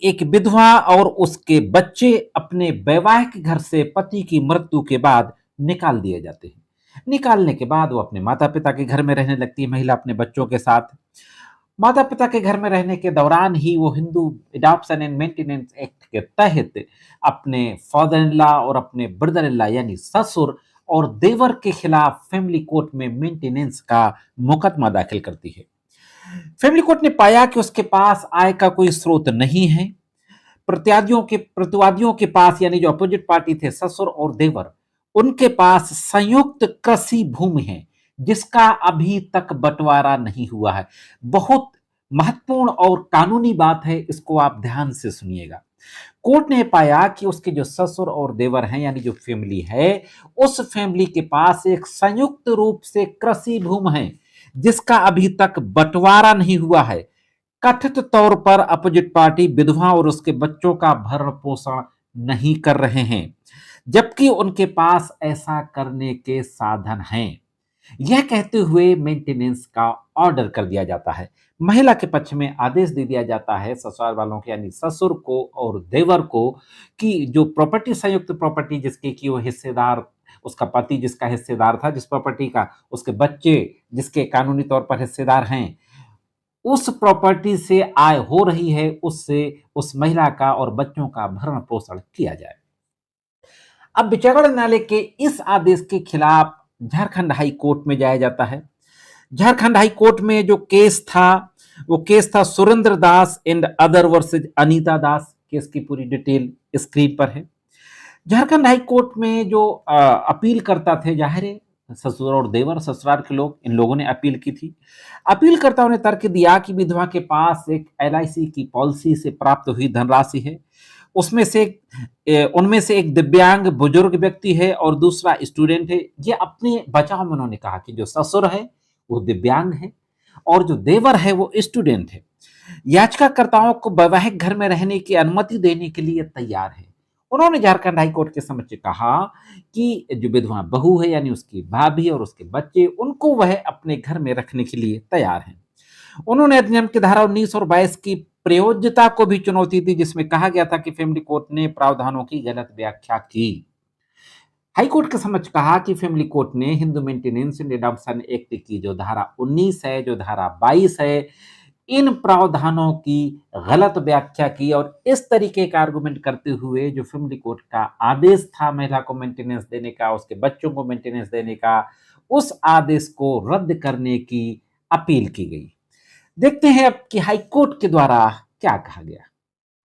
एक विधवा और उसके बच्चे अपने वैवाहिक घर से पति की मृत्यु के बाद निकाल दिए जाते हैं। निकालने के बाद वो अपने माता पिता के घर में रहने लगती है, महिला अपने बच्चों के साथ। माता पिता के घर में रहने के दौरान ही वो Hindu adoption and maintenance act के तहत अपने फादर इन लॉ और अपने ब्रदर इन लॉ यानी ससुर और देवर के खिलाफ फैमिली कोर्ट में मेंटेनेंस का मुकदमा दाखिल करती है। फैमिली कोर्ट ने पाया कि उसके पास आय का कोई स्रोत नहीं है। प्रतिवादियों के पास यानी जो अपोजिट पार्टी थे ससुर और देवर, उनके पास संयुक्त कृषि भूमि है जिसका अभी तक बंटवारा नहीं हुआ है। बहुत महत्वपूर्ण और कानूनी बात है, इसको आप ध्यान से सुनिएगा। कोर्ट ने पाया कि उसके जो ससुर और देवर हैं यानी जो फैमिली है, उस फैमिली के पास एक संयुक्त रूप से कृषि भूमि है जिसका अभी तक बंटवारा नहीं हुआ है। कथित तौर पर अपोजिट पार्टी विधवा और उसके बच्चों का भरण पोषण नहीं कर रहे हैं, जबकि उनके पास ऐसा करने के साधन हैं। यह कहते हुए मेंटेनेंस का ऑर्डर कर दिया जाता है। महिला के पक्ष में आदेश दे दिया जाता है ससुराल वालों के यानी ससुर को और देवर को कि जो प्रॉपर्टी संयुक्त प्रॉपर्टी जिसके कि वो हिस्सेदार, उसका पति जिसका हिस्सेदार था जिस प्रॉपर्टी का, उसके बच्चे जिसके कानूनी तौर पर हिस्सेदार हैं, उस प्रॉपर्टी से आय हो रही है उससे उस महिला का और बच्चों का भरण पोषण किया जाए। अब विचरण न्यायालय के इस आदेश के खिलाफ झारखंड हाई कोर्ट में जाया जाता है। झारखंड हाई कोर्ट में जो केस था वो केस था Surendra Das and other versus Anita Das. Case की पूरी डिटेल स्क्रीन पर है। झारखंड हाई कोर्ट में जो अपील करता थे, जाहिर है ससुर और देवर ससुराल के लोग, इन लोगों ने अपील की थी। अपीलकर्ताओं ने तर्क दिया कि विधवा के पास एक एलआईसी की पॉलिसी से प्राप्त हुई धनराशि है, उसमें से उनमें से एक दिव्यांग बुजुर्ग व्यक्ति है और दूसरा स्टूडेंट है। ये अपने बचाव में उन्होंने कहा कि जो ससुर है वो दिव्यांग है और जो देवर है वो स्टूडेंट है। याचिकाकर्ताओं को वैवाहिक घर में रहने की अनुमति देने के लिए तैयार है। उन्होंने झारखंड हाईकोर्ट के समक्ष कहा कि जो विधवा बहू है यानी उसकी भाभी और उसके बच्चे, उनको वह अपने घर में रखने के लिए तैयार हैं। उन्होंने अधिनियम की धारा 19 और 22 की प्रयोज्यता को भी चुनौती दी जिसमें कहा गया था कि फैमिली कोर्ट ने प्रावधानों की गलत व्याख्या की। हाईकोर्ट के समक्ष कहा कि फैमिली कोर्ट ने Hindu maintenance and adoption act की जो धारा 19 है, जो धारा 22 है, इन प्रावधानों की गलत व्याख्या की और इस तरीके का आर्गुमेंट करते हुए जो फैमिली कोर्ट का आदेश था महिला को मेंटेनेंस देने का, उसके बच्चों को मेंटेनेंस देने का, उस आदेश को रद्द करने की अपील की गई। देखते हैं अब कि हाईकोर्ट के द्वारा क्या कहा गया।